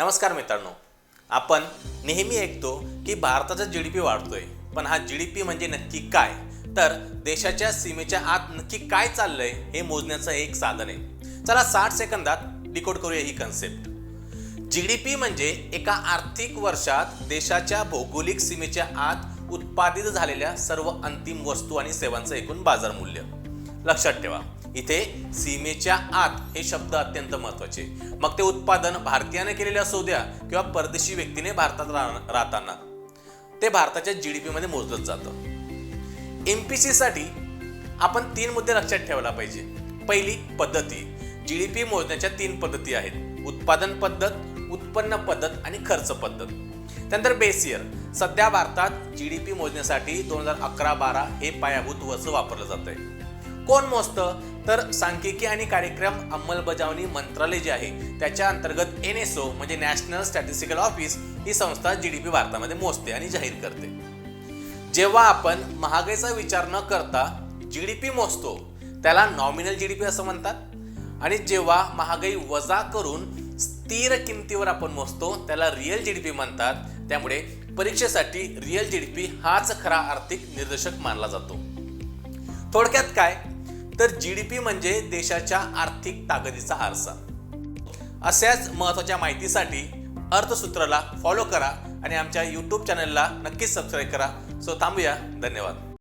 नमस्कार मित्रांनो, आपण नेहमी ऐकतो की भारताचा जीडीपी वाढतोय, पण हा जीडीपी म्हणजे नक्की काय? तर देशाच्या सीमेच्या आत नक्की काय चाललंय हे मोजण्याचं एक साधन आहे. चला 60 सेकंदात डिकोड करूया ही कन्सेप्ट. जीडीपी म्हणजे एका आर्थिक वर्षात देशाच्या भौगोलिक सीमेच्या आत उत्पादित झालेल्या सर्व अंतिम वस्तू आणि सेवांचं एकूण बाजार मूल्य. लक्षात ठेवा, इथे सीमेच्या आत हे शब्द अत्यंत महत्त्वाचे. मग ते उत्पादन भारतीयाने केलेले असू द्या किंवा परदेशी व्यक्तीने भारतात राहताना, ते भारताच्या जीडीपी मध्ये मोजलं जातं. एमपीसी साठी आपण 3 मुद्दे लक्षात ठेवायला पाहिजे. पहिली पद्धती. जीडीपी मोजण्याच्या 3 पद्धती आहेत: उत्पादन पद्धत, उत्पन्न पद्धत आणि खर्च पद्धत. त्यानंतर बेस इयर. सध्या भारतात जीडीपी मोजण्यासाठी 2011-12 हे पायाभूत वर्ष वापरलं जात आहे. कोण मोजतं? तर सांख्यिकी आणि कार्यक्रम अंमलबजावणी मंत्रालय जे आहे त्याच्या अंतर्गत एनएसओ म्हणजे नॅशनल स्टॅटिस्टिकल ऑफिस ही संस्था जीडीपी भारतामध्ये मोजते आणि जाहीर करते. जेव्हा आपण महागाईचा विचार न करता जीडीपी मोजतो त्याला नॉमिनल जीडीपी असं म्हणतात, आणि जेव्हा महागाई वजा करून स्थिर किमतीवर आपण मोजतो त्याला रिअल जीडीपी म्हणतात. त्यामुळे परीक्षेसाठी रिअल जीडीपी हाच खरा आर्थिक निर्देशक मानला जातो. थोडक्यात काय, तर जीडीपी म्हणजे देशाच्या आर्थिक ताकदीचा आरसा. अशाच महत्त्वाच्या माहितीसाठी अर्थसूत्राला फॉलो करा आणि आमच्या यूट्यूब चॅनलला नक्कीच सबस्क्राईब करा. थांबूया. धन्यवाद.